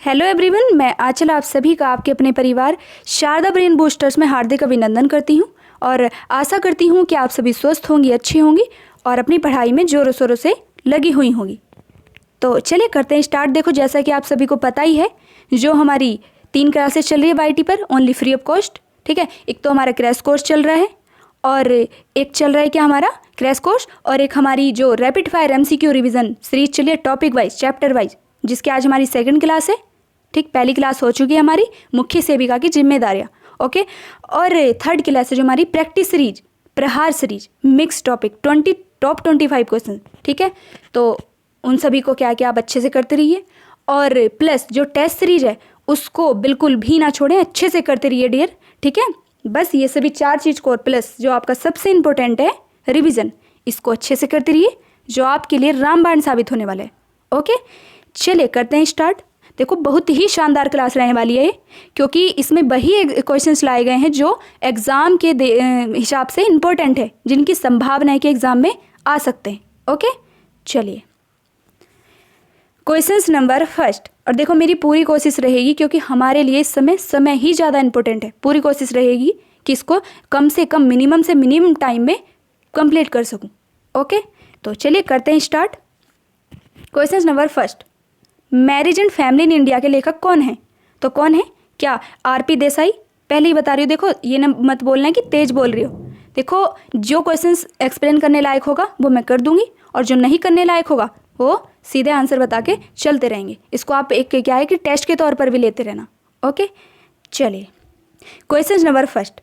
Hello everyone, मैं आंचल आप सभी का आपके अपने परिवार शारदा ब्रेन बूस्टर्स में हार्दिक अभिनंदन करती हूँ और आशा करती हूँ कि आप सभी स्वस्थ होंगी, अच्छी होंगी और अपनी पढ़ाई में ज़ोरों शोरों से लगी हुई होंगी। तो चलिए करते हैं स्टार्ट। देखो, जैसा कि आप सभी को पता ही है, जो हमारी 3 क्लासेस चल रही है वाईटी पर ओनली फ्री ऑफ कॉस्ट। ठीक है, एक तो हमारा क्रैश कोर्स चल रहा है और एक चल रहा है क्या हमारा क्रैश कोर्स, और एक हमारी जो rapid fire MCQ revision series चलिए टॉपिक वाइज चैप्टर वाइज, जिसकी आज हमारी 2nd क्लास है। ठीक, पहली क्लास हो चुकी है हमारी मुख्य सेविका की जिम्मेदारियाँ, ओके। और 3rd क्लास है जो हमारी प्रैक्टिस सीरीज, प्रहार series, mix topic, top 25 question. ठीक है, तो उन सभी को क्या क्या आप अच्छे से करते रहिए और प्लस जो टेस्ट सीरीज है उसको बिल्कुल भी ना छोड़ें, अच्छे से करते रहिए डियर। ठीक है, बस ये सभी 4 चीज़ को और प्लस जो आपका सबसे इम्पोर्टेंट है रिवीजन, इसको अच्छे से करते रहिए, जो आपके लिए रामबाण साबित होने वाला है। ओके, चलिए करते हैं स्टार्ट। देखो, बहुत ही शानदार क्लास रहने वाली है ये, क्योंकि इसमें वही क्वेश्चंस लाए गए हैं जो एग्ज़ाम के हिसाब से इम्पोर्टेंट है, जिनकी संभावना है कि एग्ज़ाम में आ सकते हैं। ओके, चलिए क्वेश्चंस नंबर फर्स्ट। और देखो, मेरी पूरी कोशिश रहेगी, क्योंकि हमारे लिए इस समय ही ज़्यादा इम्पोर्टेंट है, पूरी कोशिश रहेगी कि इसको कम से कम मिनिमम से मिनिमम टाइम में कंप्लीट कर सकूं। ओके, तो चलिए करते हैं start. Questions number first, marriage and family in India के लेखक कौन है? तो कौन है? क्या आरपी देसाई? पहले ही बता रही हूँ, देखो ये न मत बोलना है कि तेज बोल रही हो। देखो, जो क्वेश्चंस एक्सप्लेन करने लायक होगा वो मैं कर दूंगी, और जो नहीं करने लायक होगा वो सीधे आंसर बता के चलते रहेंगे। इसको आप एक क्या है कि टेस्ट के तौर पर भी लेते रहना। ओके, चलिए question number first,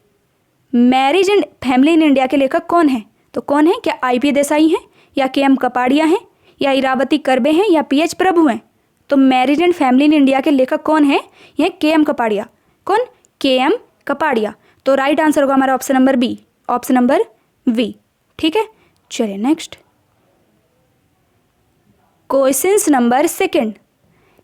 marriage and family in India के लेखक कौन है? तो कौन है? क्या आईपी देसाई हैं, या केएम कपाड़िया हैं, या इरावती करबे हैं, या पीएच प्रभु हैं? तो marriage and family in India के लेखक कौन है? यह केएम कपाड़िया। कौन? केएम कपाड़िया। तो राइट आंसर होगा हमारा option number B, option number V. ठीक है, चलिए नेक्स्ट क्वेश्चन नंबर सेकंड,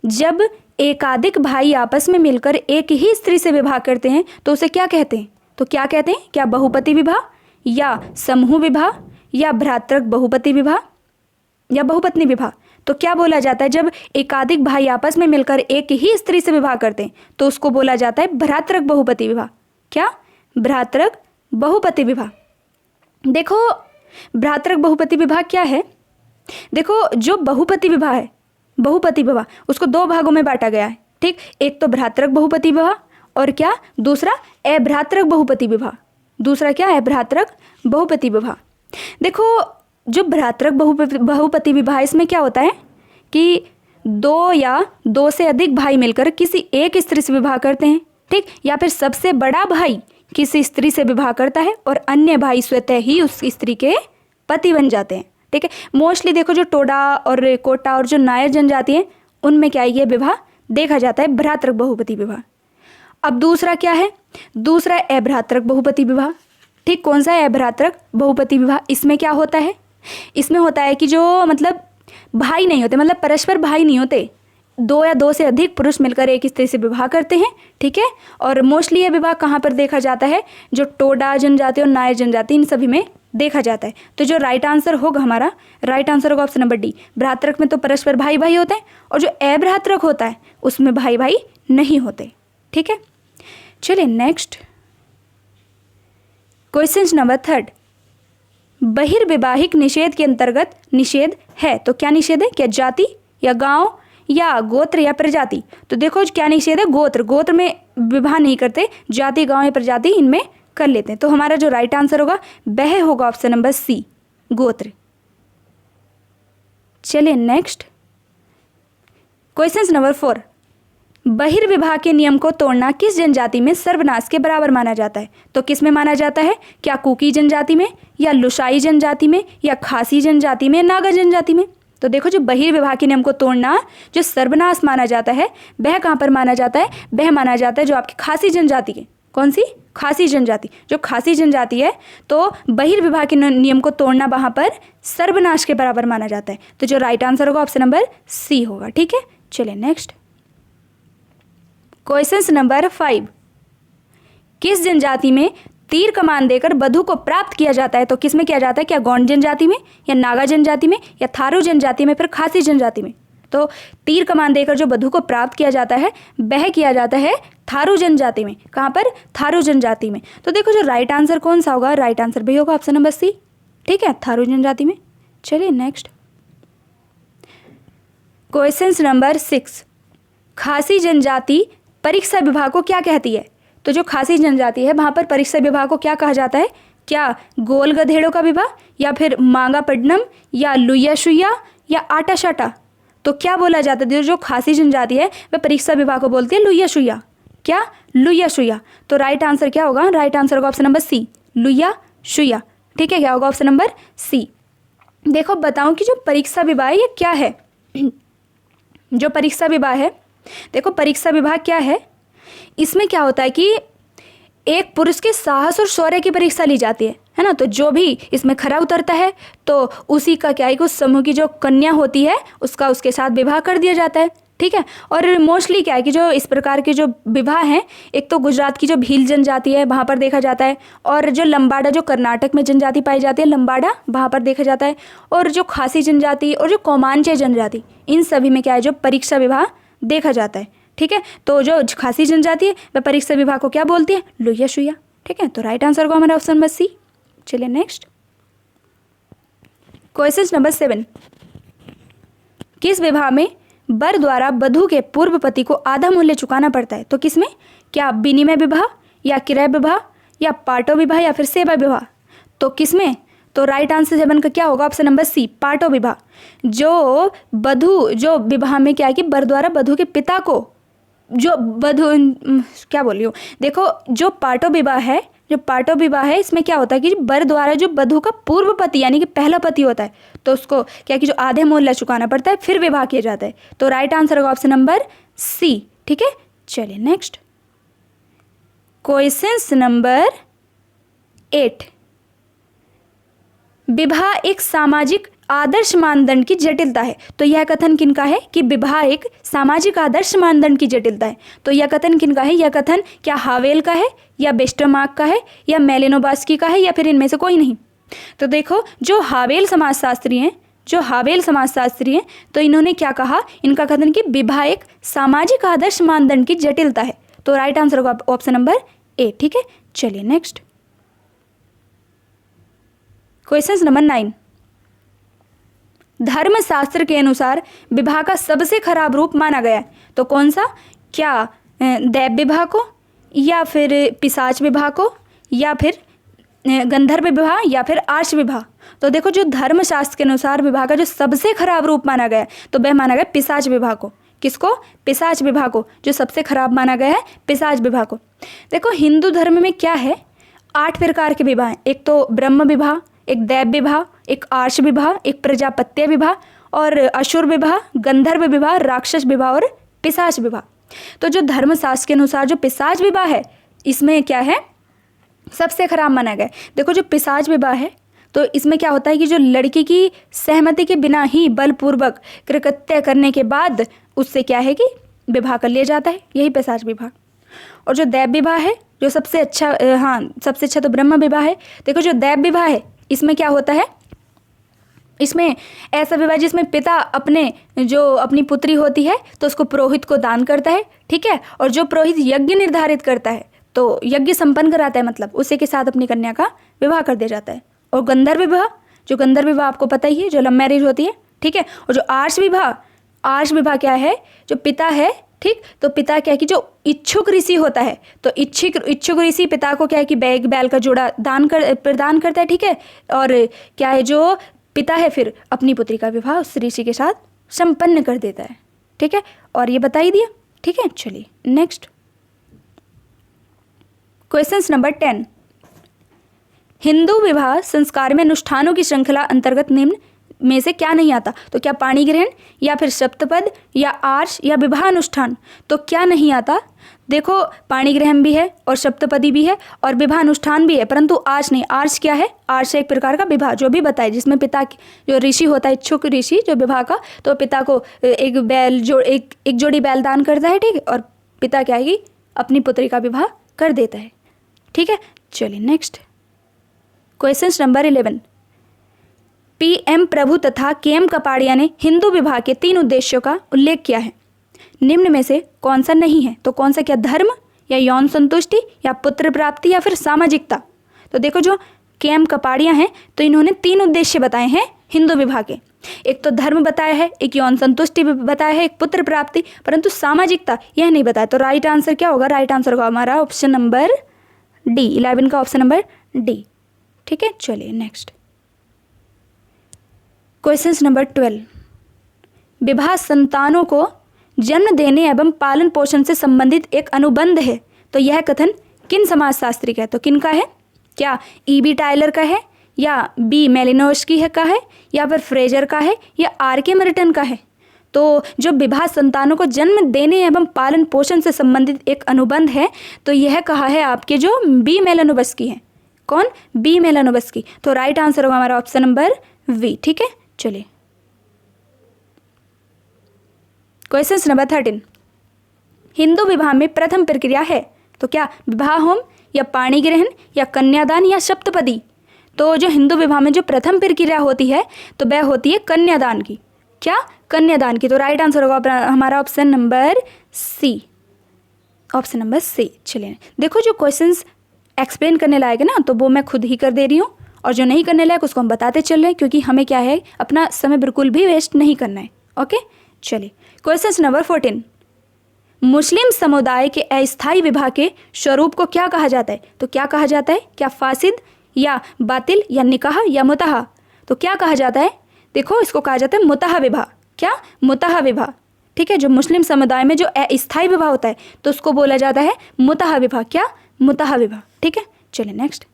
जब एकाधिक भाई आपस में मिलकर एक ही स्त्री से विवाह करते हैं तो उसे क्या कहते हैं? तो क्या कहते हैं? क्या बहुपति विवाह, या समूह विवाह, या भ्रातृक बहुपति विवाह, या बहुपत्नी विवाह? तो क्या बोला जाता है जब एकाधिक भाई आपस में मिलकर एक ही स्त्री से विवाह करते हैं? तो उसको बोला जाता है भ्रातृक बहुपति विवाह। क्या? भ्रातृक बहुपति विवाह। देखो, भ्रातृक बहुपति विवाह क्या है? देखो, जो बहुपति विवाह है, बहुपति विवाह उसको 2 भागों में बांटा गया है। ठीक, एक तो भ्रातृक बहुपति विवाह, और क्या दूसरा? अभ्रातृक बहुपति विवाह। दूसरा क्या है? भ्रातृक बहुपति विवाह। देखो, जो भ्रातृक बहुपति विवाह, इसमें क्या होता है कि 2 या 2 से अधिक भाई मिलकर किसी एक स्त्री से विवाह करते हैं। ठीक, या फिर सबसे बड़ा भाई किसी स्त्री से विवाह करता है और अन्य भाई स्वतः ही उस स्त्री के पति बन जाते हैं। ठीक है, मोस्टली देखो जो टोडा और कोटा और जो नायर जनजाति है, उनमें क्या ये विवाह देखा जाता है, भ्रातृक बहुपति विवाह। अब दूसरा क्या है? दूसरा अभ्रातृक बहुपति विवाह। ठीक, कौन सा है अभ्रातृक बहुपति विवाह? इसमें क्या होता है? इसमें होता है कि जो मतलब भाई नहीं होते, मतलब परस्पर भाई नहीं होते, 2 या 2 से अधिक पुरुष मिलकर एक स्त्री से विवाह करते हैं। ठीक है, और मोस्टली ये विवाह कहाँ पर देखा जाता है? जो टोडा जनजाति और नायर जनजाति, इन सभी में देखा जाता है। तो जो राइट आंसर होगा हमारा, राइट आंसर होगा ऑप्शन नंबर डी। भ्रातृक में तो परस्पर भाई भाई होते हैं, और जो अभ्रातृक होता है उसमें भाई भाई नहीं होते। ठीक है, चलिए नेक्स्ट क्वेश्चन नंबर 3, बहिर्विवाहिक निषेध के अंतर्गत निषेध है। तो क्या निषेध है? क्या जाति, या गांव, या गोत्र, या प्रजाति? तो देखो, क्या निषेध है? गोत्र। गोत्र में विवाह नहीं करते, जाति, गांव या प्रजाति इनमें कर लेते हैं। तो हमारा जो राइट आंसर होगा वह होगा ऑप्शन नंबर सी, गोत्र। चलिए नेक्स्ट क्वेश्चन नंबर 4, बहिर्विवाह के नियम को तोड़ना किस जनजाति में सर्वनाश के बराबर माना जाता है? तो किस में माना जाता है? क्या कुकी जनजाति में, या लुसाई जनजाति में, या खासी जनजाति में, नागा जनजाति में? तो देखो, जो बहिर्विवाह के नियम को तोड़ना जो सर्वनाश माना जाता है, वह कहाँ पर माना जाता है? वह माना जाता है जो आपकी खासी जनजाति के। कौन सी? खासी जनजाति। जो खासी जनजाति है, तो बहिर्विवाह के नियम को तोड़ना वहाँ पर सर्वनाश के बराबर माना जाता है। तो जो राइट आंसर होगा ऑप्शन नंबर सी होगा। ठीक है, चलिए नेक्स्ट क्वेश्चन नंबर 5, किस जनजाति में तीर कमान देकर वधु को प्राप्त किया जाता है? तो किस में किया जाता है? क्या गौंड जनजाति में, या नागा जनजाति में, या थारू जनजाति में, फिर खासी जनजाति में? तो तीर कमान देकर जो बधू को प्राप्त किया जाता है वह किया जाता है थारू जनजाति में। कहाँ पर? थारू जनजाति में। तो देखो जो राइट आंसर कौन सा होगा? राइट आंसर भी होगा ऑप्शन नंबर सी, ठीक है, थारू जनजाति में। चलिए नेक्स्ट क्वेश्चन नंबर 6, खासी जनजाति परीक्षा विभाग को क्या कहती है? तो जो खासी जनजाति है वहाँ पर परीक्षा विभाग को क्या कहा जाता है? क्या गोल गधेड़ों का विवाह, या फिर मांगा पड्डम, या लुया शुया, या आटा शाटा? तो क्या बोला जाता है? जो खासी जनजाति है वह परीक्षा विभाग को बोलती है लुया शुया। क्या? लुया शुया। तो राइट आंसर क्या होगा? राइट आंसर होगा ऑप्शन नंबर सी, लुया शुया, ठीक है। क्या होगा? Option number C. देखो बताऊं कि जो परीक्षा विवाह है ये क्या है? जो परीक्षा विवाह है, देखो परीक्षा विवाह क्या है, इसमें क्या होता है कि एक पुरुष के साहस और शौर्य की परीक्षा ली जाती है ना। तो जो भी इसमें खरा उतरता है तो उसी का क्या है कि उस समूह की जो कन्या होती है उसका उसके साथ विवाह कर दिया जाता है, ठीक है। और मोस्टली क्या है कि जो इस प्रकार के जो विवाह हैं, एक तो गुजरात की जो भील जनजाति है वहाँ पर देखा जाता है, और जो लंबाड़ा जो कर्नाटक में जनजाति पाई जाती है लंबाड़ा वहाँ पर देखा जाता है, और जो खासी जनजाति और जो कोमांचे जनजाति इन सभी में क्या है जो परीक्षा विवाह देखा जाता है, ठीक है। तो जो खासी जनजाति है वह परीक्षा विभाग को क्या बोलती है? लुया शुया, ठीक है। तो राइट आंसर को हमारा ऑप्शन नंबर सी। चलिए नेक्स्ट क्वेश्चन नंबर 7, किस विवाह में वर द्वारा वधू के पूर्व पति को आधा मूल्य चुकाना पड़ता है? तो किसमें? क्या विनिमय विवाह, या क्रय विवाह, या पाटो विवाह, या फिर सेवा विवाह? तो किसमें? तो राइट आंसर 7 का क्या होगा? ऑप्शन नंबर सी, पाटो विवाह। जो वधु जो विवाह में क्या है कि वर द्वारा वधु के पिता को जो वधु क्या बोल रही हूँ, देखो जो पाटो विवाह है, जो पाटो विवाह है इसमें क्या होता है कि वर द्वारा जो वधु का पूर्व पति यानी कि पहला पति होता है तो उसको क्या कि जो आधे मूल्य चुकाना पड़ता है फिर विवाह किया जाता है। तो राइट आंसर होगा ऑप्शन नंबर सी, ठीक है। चलिए नेक्स्ट क्वेश्चन नंबर 8, विवाह एक सामाजिक आदर्श मानदंड की जटिलता है। तो यह कथन किनका है कि विवाह एक सामाजिक आदर्श मानदंड की जटिलता है? तो यह कथन किनका है? यह कथन क्या हावेल का है, या वेस्टरमार्क का है, या मेलिनोव्स्की का है, या फिर इनमें से कोई नहीं? तो देखो जो हावेल समाजशास्त्री हैं, जो हावेल समाजशास्त्री हैं तो इन्होंने क्या कहा? इनका कथन कि विवाह एक सामाजिक आदर्श मानदंड की जटिलता है। तो राइट आंसर होगा ऑप्शन नंबर ए, ठीक है। चलिए नेक्स्ट क्वेश्चन नंबर 9, धर्मशास्त्र के अनुसार विवाह का सबसे खराब रूप माना गया है। तो कौन सा? क्या दैव विवाह को, या फिर पिशाच विवाह को, या फिर गंधर्व विवाह, या फिर आर्ष विवाह? तो देखो जो धर्मशास्त्र के अनुसार विवाह का जो सबसे खराब रूप माना गया है तो वह माना गया पिशाच विवाह को। किसको? पिशाच विवाह को। जो सबसे खराब माना गया है पिशाच विवाह को। देखो हिंदू धर्म में क्या है? 8 प्रकार के विवाह हैं। एक तो ब्रह्म विवाह, एक दैव विवाह, एक आर्ष विवाह, एक प्रजापत्य विवाह, और असुर विवाह, गंधर्व विवाह, राक्षस विवाह और पिशाच विवाह। तो जो धर्मशास्त्र के अनुसार जो पिशाच विवाह है इसमें क्या है? सबसे खराब माना गया। देखो जो पिशाच विवाह है तो इसमें क्या होता है कि जो लड़की की सहमति के बिना ही बलपूर्वक कृत्य करने के बाद उससे क्या है कि विवाह कर लिया जाता है, यही पिशाच विवाह। और जो दैव विवाह है जो सबसे अच्छा सबसे अच्छा तो ब्रह्म विवाह है। देखो जो दैव विवाह है इसमें क्या होता है? इसमें ऐसा विवाह जिसमें पिता अपने जो अपनी पुत्री होती है तो उसको पुरोहित को दान करता है, ठीक है। और जो पुरोहित यज्ञ निर्धारित करता है तो यज्ञ संपन्न कराता है, मतलब उसी के साथ अपनी कन्या का विवाह कर दिया जाता है। और गंधर्व विवाह, जो गंधर्व विवाह आपको पता ही है, जो लव मैरिज होती है, ठीक है। और जो आर्ष विवाह, आर्ष विवाह क्या है? जो पिता है, ठीक, तो पिता क्या है कि जो इच्छुक ऋषि होता है तो इच्छुक ऋषि पिता को क्या है कि बैल का जोड़ा प्रदान करता है, ठीक है। और क्या है जो पिता है फिर अपनी पुत्री का विवाह उस ऋषि के साथ संपन्न कर देता है, ठीक है। और ये बता ही दिया, ठीक है। चलिए नेक्स्ट क्वेश्चन नंबर 10, हिंदू विवाह संस्कार में अनुष्ठानों की श्रृंखला अंतर्गत निम्न में से क्या नहीं आता? तो क्या पाणी ग्रहण, या फिर सप्तपद, या आर्ष, या विवाह अनुष्ठान? तो क्या नहीं आता? देखो पाणी ग्रहण भी है और सप्तपदी भी है और विवाह अनुष्ठान भी है, परंतु आर्ष नहीं। आर्ष क्या है? आर्ष एक प्रकार का विवाह जो भी बताए जिसमें पिता जो ऋषि होता है, इच्छुक ऋषि जो विवाह का, तो पिता को एक जोड़ी बैल दान करता है, ठीक है। और पिता क्या है कि अपनी पुत्री का विवाह कर देता है, ठीक है। चलिए नेक्स्ट क्वेश्चन नंबर 11, PM प्रभु तथा KM कपाड़िया ने हिंदू विवाह के 3 उद्देश्यों का उल्लेख किया है। निम्न में से कौन सा नहीं है? तो कौन सा? क्या धर्म या यौन संतुष्टि या पुत्र प्राप्ति या फिर सामाजिकता? तो देखो जो KM कपाड़िया हैं तो इन्होंने 3 उद्देश्य बताए हैं हिंदू विवाह के। एक तो धर्म बताया है, एक यौन संतुष्टि बताया है, एक पुत्र प्राप्ति, परंतु सामाजिकता यह नहीं बताया। तो राइट आंसर क्या होगा? राइट आंसर होगा हमारा ऑप्शन नंबर डी, 11 का ऑप्शन नंबर डी। ठीक है, चलिए नेक्स्ट क्वेश्चन नंबर 12। विवाह संतानों को जन्म देने एवं पालन पोषण से संबंधित एक अनुबंध है। तो यह कथन किन समाजशास्त्री का है? तो किन का है? क्या E.B. टायलर का है, या B. मेलिनोस्की है का है, या फिर फ्रेजर का है, या R.K. मर्टन का है? तो जो विवाह संतानों को जन्म देने एवं पालन पोषण से संबंधित एक अनुबंध है तो यह कहा है आपके जो B. मेलिनोवस्की है। कौन? B. मेलिनोवस्की। तो राइट आंसर होगा हमारा ऑप्शन नंबर V। ठीक है, चलिए क्वेश्चन नंबर 13। हिंदू विवाह में प्रथम प्रक्रिया है तो क्या विवाह होम या पाणी ग्रहण या कन्यादान या सप्तपदी? तो जो हिंदू विवाह में जो प्रथम प्रक्रिया होती है तो वह होती है कन्यादान की। क्या? कन्यादान की। तो राइट आंसर होगा हमारा option number C, option number C. चलिए देखो जो क्वेश्चंस एक्सप्लेन करने लायक है ना तो वो मैं खुद ही कर दे रही हूँ, और जो नहीं करने लायक उसको हम बताते चल रहे हैं, क्योंकि हमें क्या है अपना समय बिल्कुल भी वेस्ट नहीं करना है। ओके, चलिए क्वेश्चन नंबर 14। मुस्लिम समुदाय के अस्थायी विवाह के स्वरूप को क्या कहा जाता है? तो क्या कहा जाता है? क्या फासिद या बातिल या निकाह या मुताह? तो क्या कहा जाता है? देखो इसको कहा जाता है मुताह विवाह। क्या? मुताह विवाह। ठीक है, जो मुस्लिम समुदाय में जो अस्थायी विवाह होता है तो उसको बोला जाता है मुताह विवाह। क्या? मुताह विवाह। ठीक है, चलिए नेक्स्ट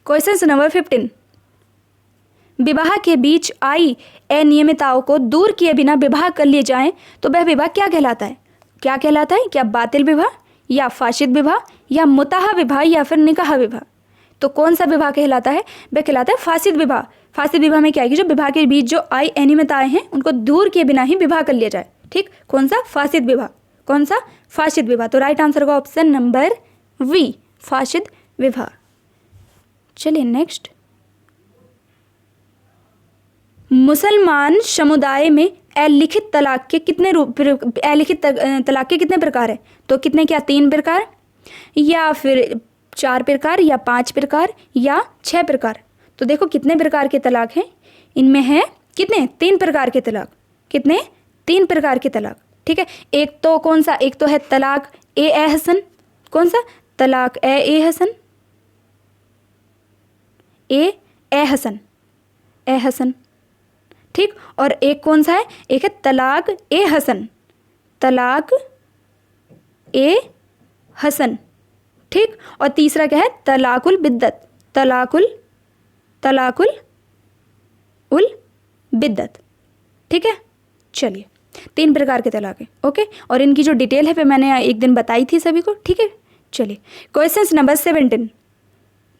क्वेश्चन नंबर 15। विवाह के बीच आई अनियमितताओं को दूर किए बिना विवाह कर लिए जाएं तो वह विवाह क्या कहलाता है? क्या कहलाता है? क्या बातिल विवाह या फासिद विवाह या मुताह विवाह या फिर निकाह विवाह? तो कौन सा विवाह कहलाता है? वह कहलाता है फासिद विवाह। फासिद विवाह में क्या है कि जो विवाह के बीच जो आई अनियमितताएं हैं उनको दूर किए बिना ही विवाह कर लिया जाए। ठीक, कौन सा? फासिद विवाह। कौन सा? फासिद विवाह। तो राइट आंसर होगा ऑप्शन नंबर वी, फासिद विवाह। चलिए नेक्स्ट, मुसलमान समुदाय में अलिखित तलाक के कितने अलिखित तलाक के कितने प्रकार है? तो कितने? क्या 3 प्रकार या फिर 4 प्रकार या 5 प्रकार या 6 प्रकार? तो देखो कितने प्रकार के तलाक हैं इनमें? है कितने? 3 प्रकार के तलाक। कितने? 3 प्रकार के तलाक। ठीक है, एक तो कौन सा? एक तो है तलाक ए हसन। कौन सा? तलाक ए हसन, ए हसन, ए हसन। ठीक, और एक कौन सा है? एक है तलाक ए हसन, तलाक ए हसन। ठीक, और तीसरा क्या है? तलाकुल बिद्दत, तलाकुल उल बिद्दत। ठीक है, चलिए 3 प्रकार के तलाक है। ओके, और इनकी जो डिटेल है फिर मैंने एक दिन बताई थी सभी को। ठीक है, चलिए क्वेश्चन नंबर 17।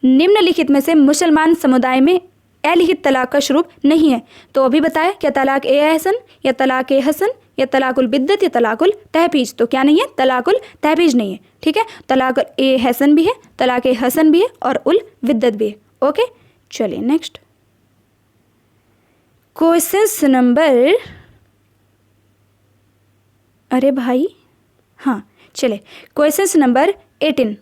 निम्नलिखित में से मुसलमान समुदाय में अलिखित तलाक का स्वरूप नहीं है। तो अभी बताया, क्या तलाक ए हसन या तलाक ए हसन या तलाकुल बिद्दत या तलाकुल तहफीज? तो क्या नहीं है? तलाकुल तहफीज नहीं है। ठीक है, तलाक ए हसन भी है, तलाक ए हसन भी है और उल बिद्दत भी है। ओके, चलिए नेक्स्ट क्वेश्चन नंबर, अरे भाई हाँ चलिए क्वेश्चन नंबर 18।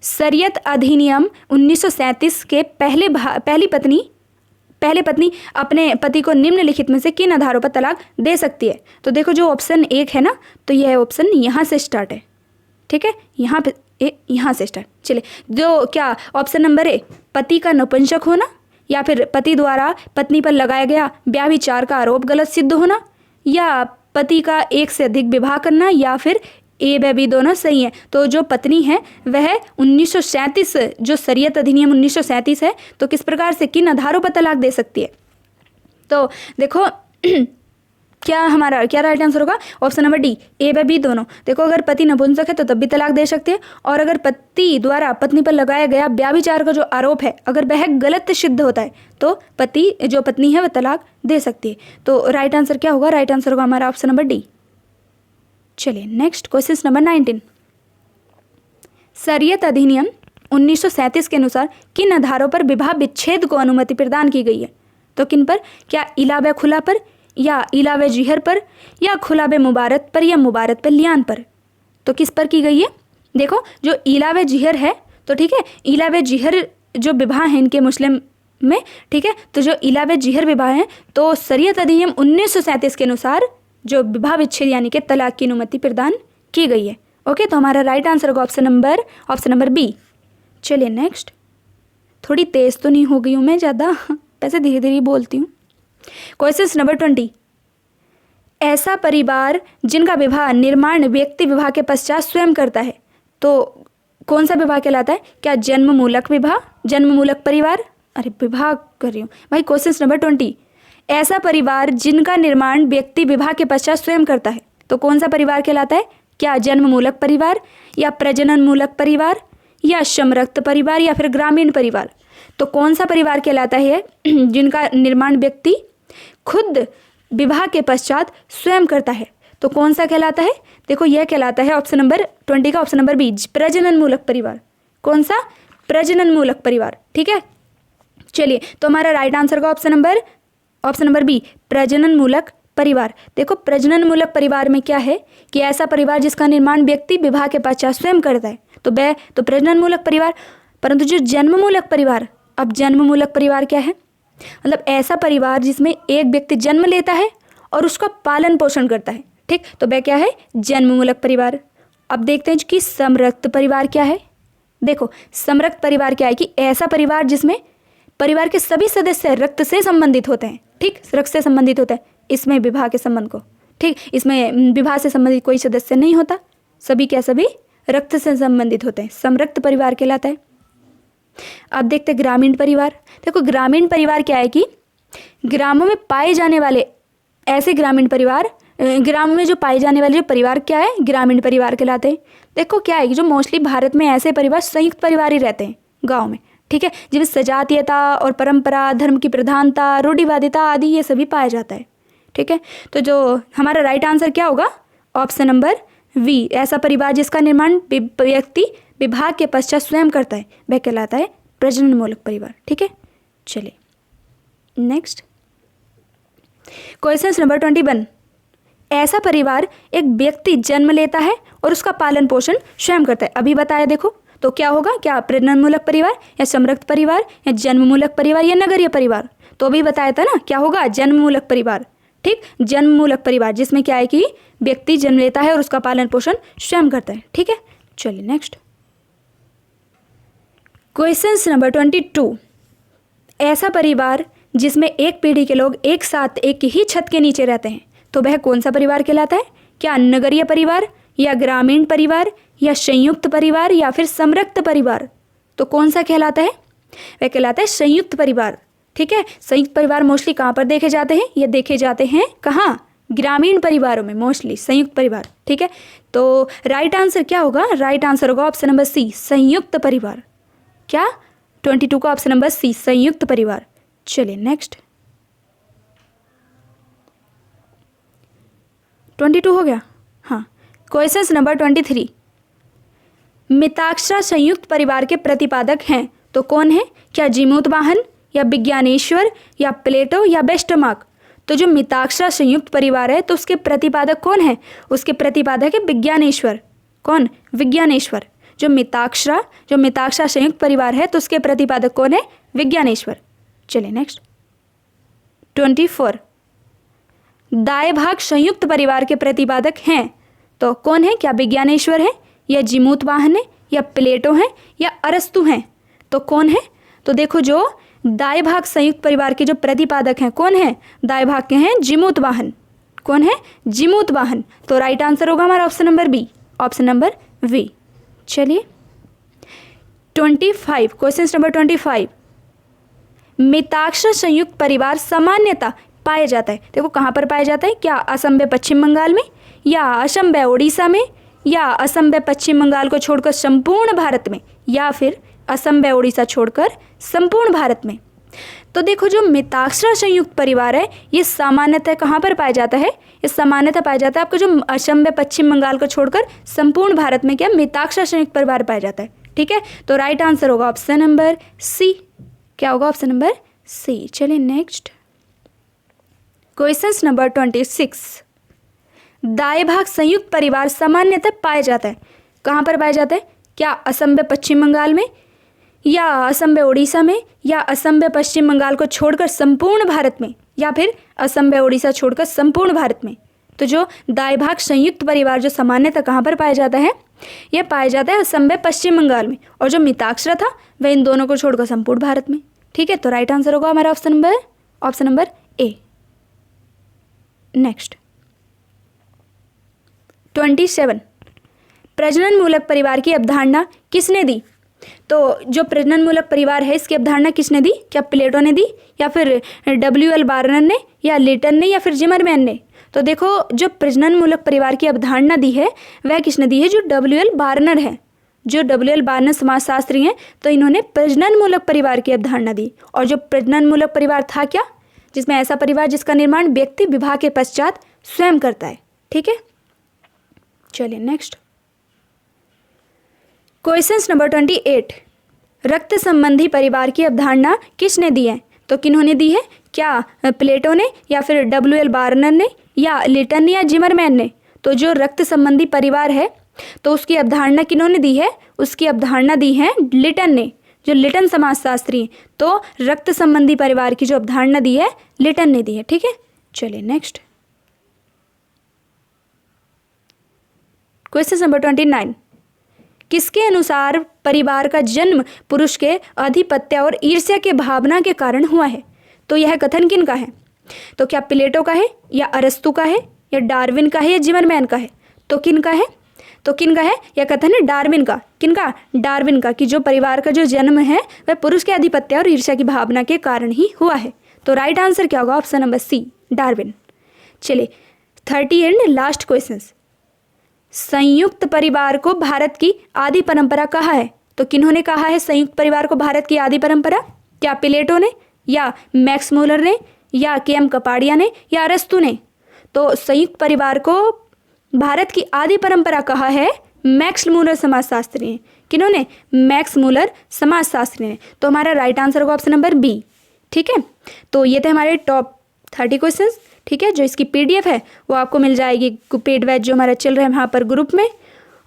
शरीयत अधिनियम 1937 के पहले पत्नी अपने पति को निम्नलिखित में से किन आधारों पर तलाक दे सकती है? तो देखो जो ऑप्शन 1 है ना तो यह ऑप्शन यहाँ से स्टार्ट है। ठीक है, यहाँ से स्टार्ट। चलिए जो क्या ऑप्शन नंबर ए, पति का नपुंसक होना, या फिर पति द्वारा पत्नी पर लगाया गया व्यभिचार का आरोप गलत सिद्ध होना, या पति का एक से अधिक विवाह करना, या फिर ए व बी दोनों सही है। तो जो पत्नी है वह 1937 जो शरीयत अधिनियम 1937 है तो किस प्रकार से किन आधारों पर तलाक दे सकती है? तो देखो क्या हमारा क्या राइट आंसर होगा? ऑप्शन नंबर डी, ए व बी दोनों। देखो अगर पति नपुंसक है तो तब भी तलाक दे सकते हैं, और अगर पति द्वारा पत्नी पर लगाया गया व्यभिचार का जो आरोप है अगर वह गलत सिद्ध होता है तो पत्नी है वह तलाक दे सकती है। तो राइट आंसर क्या होगा? राइट आंसर होगा हमारा ऑप्शन नंबर डी। चलिए नेक्स्ट क्वेश्चन नंबर 19। शरीयत अधिनियम 1937 के अनुसार किन आधारों पर विवाह विच्छेद को अनुमति प्रदान की गई है? तो किन पर? क्या इला व खुला पर, या इला व जिहर पर, या खुला व मुबारत पर, या मुबारत पर लियान पर? तो किस पर की गई है? देखो जो इला व जिहर है, तो ठीक है, इला व जिहर जो विवाह है इनके मुस्लिम में, ठीक है, तो जो इला व जिहर विवाह है तो शरीयत अधिनियम 1937 के अनुसार जो विवाह विच्छेद यानी कि तलाक की अनुमति प्रदान की गई है। ओके, तो हमारा राइट आंसर होगा ऑप्शन नंबर बी। चलिए नेक्स्ट। थोड़ी तेज तो नहीं हो गई हूँ मैं ज़्यादा, वैसे धीरे धीरे बोलती हूँ। Question number 20। ऐसा परिवार जिनका विवाह निर्माण व्यक्ति विवाह के पश्चात स्वयं करता है, तो कौन सा विवाह कहलाता है? क्या जन्म मूलक विवाह, जन्म मूलक परिवार? अरे विवाह कर रही हूँ भाई। Question number 20। ऐसा परिवार जिनका निर्माण व्यक्ति विवाह के पश्चात स्वयं करता है, तो कौन सा परिवार कहलाता है? क्या जन्म मूलक परिवार, या प्रजनन मूलक परिवार, या समरक्त परिवार, या फिर ग्रामीण परिवार? तो कौन सा परिवार कहलाता है जिनका निर्माण व्यक्ति खुद विवाह के पश्चात स्वयं करता है? तो कौन सा कहलाता है? देखो यह कहलाता है ऑप्शन नंबर 20 का ऑप्शन नंबर बी, प्रजनन मूलक परिवार। कौन सा? प्रजनन मूलक परिवार। ठीक है, चलिए तो हमारा राइट आंसर का ऑप्शन नंबर बी, प्रजनन मूलक परिवार। देखो प्रजनन मूलक परिवार में क्या है कि ऐसा परिवार जिसका निर्माण व्यक्ति विवाह के पश्चात स्वयं करता है, तो प्रजनन मूलक परिवार। परंतु जो जन्म मूलक परिवार, अब जन्म मूलक परिवार क्या है? मतलब ऐसा परिवार जिसमें एक व्यक्ति जन्म लेता है और उसका पालन पोषण करता है। ठीक, तो वह क्या है? जन्म मूलक परिवार। अब देखते हैं कि समरक्त परिवार क्या है। देखो समरक्त परिवार क्या है कि ऐसा परिवार जिसमें परिवार के सभी सदस्य रक्त से संबंधित होते हैं। ठीक, रक्त से संबंधित होता है इसमें विवाह के संबंध को। ठीक, इसमें विवाह से संबंधित कोई सदस्य नहीं होता, सभी रक्त से संबंधित होते हैं, समरक्त परिवार कहलाता है। अब देखते हैं ग्रामीण परिवार। देखो ग्रामीण परिवार क्या है कि ग्रामों में पाए जाने वाले ऐसे ग्रामीण परिवार, ग्राम में जो पाए जाने वाले जो परिवार क्या है? ग्रामीण परिवार कहलाते हैं। देखो क्या है कि जो मोस्टली भारत में ऐसे परिवार संयुक्त परिवार ही रहते हैं गाँव में। ठीक है, जिसमें सजातीयता और परंपरा, धर्म की प्रधानता, रूढ़िवादिता आदि ये सभी पाया जाता है। ठीक है, तो जो हमारा राइट आंसर क्या होगा? ऑप्शन नंबर वी, ऐसा परिवार जिसका निर्माण व्यक्ति विवाह के पश्चात स्वयं करता है वह कहलाता है प्रजनन मूलक परिवार। ठीक है, चलिए नेक्स्ट। Question number 21। ऐसा परिवार एक व्यक्ति जन्म लेता है और उसका पालन पोषण स्वयं करता है। अभी बताया देखो, तो क्या होगा? क्या प्रजनन मूलक परिवार, या समरक्त परिवार, या जन्म मूलक परिवार, या नगरीय परिवार? तो अभी बताया था ना, क्या होगा? जन्म मूलक परिवार। ठीक, जन्म मूलक परिवार जिसमें क्या है कि व्यक्ति जन्म लेता है और उसका पालन पोषण स्वयं करता है। ठीक है, चलिए नेक्स्ट। Question number 22। ऐसा परिवार जिसमें एक पीढ़ी के लोग एक साथ एक ही छत के नीचे रहते हैं, तो वह कौन सा परिवार कहलाता है? क्या नगरीय परिवार, या ग्रामीण परिवार, या संयुक्त परिवार, या फिर समरक्त परिवार? तो कौन सा कहलाता है? वह कहलाता है संयुक्त परिवार। ठीक है, संयुक्त परिवार मोस्टली कहाँ पर देखे जाते हैं? ये देखे जाते हैं कहाँ? ग्रामीण परिवारों में मोस्टली संयुक्त परिवार। ठीक है, तो राइट आंसर क्या होगा? राइट आंसर होगा ऑप्शन नंबर सी, संयुक्त परिवार। क्या? 22 का ऑप्शन नंबर सी, संयुक्त परिवार। चलिए नेक्स्ट। 22 हो गया। हाँ, क्वेश्चन नंबर 23। मिताक्षरा संयुक्त परिवार के प्रतिपादक हैं, तो कौन है? क्या जीमूत वाहन, या विज्ञानेश्वर, या प्लेटो, या वेस्टरमार्क? तो जो मिताक्षरा संयुक्त परिवार है तो उसके प्रतिपादक कौन है? उसके प्रतिपादक है विज्ञानेश्वर। कौन? विज्ञानेश्वर। जो मिताक्षरा संयुक्त परिवार है तो उसके प्रतिपादक कौन है? विज्ञानेश्वर। चलिए नेक्स्ट। 24। दाएं भाग संयुक्त परिवार के प्रतिपादक हैं, तो कौन है? क्या विज्ञानेश्वर है, या जीमूत वाहन है, या प्लेटो है, या अरस्तु हैं? तो कौन है? तो देखो जो दाएं भाग संयुक्त परिवार के जो प्रतिपादक हैं कौन है? दाएं भाग के हैं जीमूत वाहन। कौन है? जीमूत वाहन। तो राइट आंसर होगा हमारा option number B, option number V. चलिए 25, क्वेश्चन नंबर 25। मिताक्षर संयुक्त परिवार सामान्यतः पाया जाता है, देखो कहाँ पर पाया जाता है? क्या असम व पश्चिम बंगाल में, या असम व उड़ीसा में, या असम व पश्चिम बंगाल को छोड़कर संपूर्ण भारत में, या फिर असम व उड़ीसा छोड़कर संपूर्ण भारत में? तो देखो जो मिताक्षरा संयुक्त परिवार है ये सामान्यतः कहाँ पर पाया जाता है? ये सामान्यतः पाया जाता है आपको जो असम व पश्चिम बंगाल को छोड़कर संपूर्ण भारत में क्या मिताक्षरा संयुक्त परिवार पाया जाता है। ठीक है, तो राइट आंसर होगा ऑप्शन नंबर सी। क्या होगा? Option number C. चलिए नेक्स्ट क्वेश्चन नंबर 26। दाएं भाग संयुक्त परिवार सामान्यतः पाया जाता है। कहाँ पर पाया जाता है? क्या असम व पश्चिम बंगाल में, या असम व उड़ीसा में, या असम व पश्चिम बंगाल को छोड़कर संपूर्ण भारत में, या फिर असम व उड़ीसा छोड़कर संपूर्ण भारत में? तो जो दाएं भाग संयुक्त परिवार जो सामान्यतः कहाँ पर पाया जाता है? यह पाया जाता है असम व पश्चिम बंगाल में, और जो मिताक्षरा था वह इन दोनों को छोड़कर संपूर्ण भारत में। ठीक है, तो राइट आंसर होगा हमारा ऑप्शन नंबर ए। नेक्स्ट 27। प्रजनन मूलक परिवार की अवधारणा किसने दी? तो जो प्रजनन मूलक परिवार है इसकी अवधारणा किसने दी? क्या प्लेटो ने दी, या फिर W.L. बार्नर ने, या लिटन ने, या फिर जिमरमैन ने? तो देखो जो प्रजनन मूलक परिवार की अवधारणा दी है वह किसने दी है? जो W.L. बार्नर है। जो W.L. बार्नर समाजशास्त्री हैं, तो इन्होंने प्रजनन मूलक परिवार की अवधारणा दी। और जो प्रजनन मूलक परिवार था क्या? जिसमें ऐसा परिवार जिसका निर्माण व्यक्ति विवाह के पश्चात स्वयं करता है। ठीक है, चलिए नेक्स्ट क्वेश्चन नंबर 28। रक्त संबंधी परिवार की अवधारणा किसने दी है? तो किन्होंने दी है? क्या प्लेटो ने, या फिर W.L. बार्नर ने, या लिटन ने, या जिमरमैन ने? तो जो रक्त संबंधी परिवार है तो उसकी अवधारणा किन्होंने दी है? उसकी अवधारणा दी है लिटन ने, जो लिटन समाजशास्त्री। तो रक्त संबंधी परिवार की जो अवधारणा दी है लिटन ने दी है। ठीक है, चलिए नेक्स्ट क्वेश्चन नंबर 29। किसके अनुसार परिवार का जन्म पुरुष के आधिपत्य और ईर्ष्या के भावना के कारण हुआ है? तो यह कथन किन का है? तो क्या प्लेटो का है, या अरस्तु का है, या डार्विन का है, या जिमरमैन का है? तो किन का है? यह कथन है डार्विन का। किनका? डार्विन का, कि जो परिवार का जो जन्म है वह पुरुष के आधिपत्य और ईर्ष्या की भावना के कारण ही हुआ है। तो राइट आंसर क्या होगा? Option number C, Darwin. चलिए 30 एंड लास्ट क्वेश्चन। संयुक्त परिवार को भारत की आदि परंपरा कहा है? तो किन्होंने कहा है संयुक्त परिवार को भारत की आदि परंपरा? क्या प्लेटो ने, या मैक्स मूलर ने, या के.एम. कपाड़िया ने, या अरस्तु ने? तो संयुक्त परिवार को भारत की आदि परंपरा कहा है मैक्स मूलर समाजशास्त्री ने। किन्होंने? मैक्स मूलर समाजशास्त्री ने। तो हमारा राइट आंसर होगा ऑप्शन नंबर बी। ठीक है, तो ये थे हमारे टॉप 30 क्वेश्चंस। ठीक है, जो इसकी PDF है वो आपको मिल जाएगी पेड बैच जो हमारा चल रहा है वहाँ पर ग्रुप में।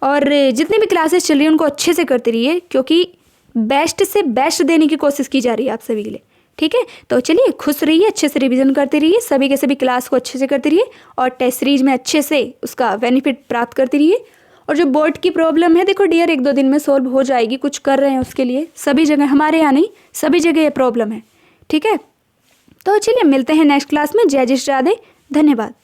और जितनी भी क्लासेस चल रही हैं उनको अच्छे से करते रहिए, क्योंकि बेस्ट से बेस्ट देने की कोशिश की जा रही है आप सभी के लिए। ठीक है, तो चलिए खुश रहिए, अच्छे से रिवीजन करते रहिए, सभी के सभी क्लास को अच्छे से करते रहिए, और टेस्ट सीरीज में अच्छे से उसका बेनिफिट प्राप्त करते रहिए। और जो बोर्ड की प्रॉब्लम है देखो डियर 1-2 दिन में सॉल्व हो जाएगी, कुछ कर रहे हैं उसके लिए। सभी जगह, हमारे यहाँ नहीं, सभी जगह ये प्रॉब्लम है। ठीक है, तो चलिए मिलते हैं नेक्स्ट क्लास में। जय राधे, धन्यवाद।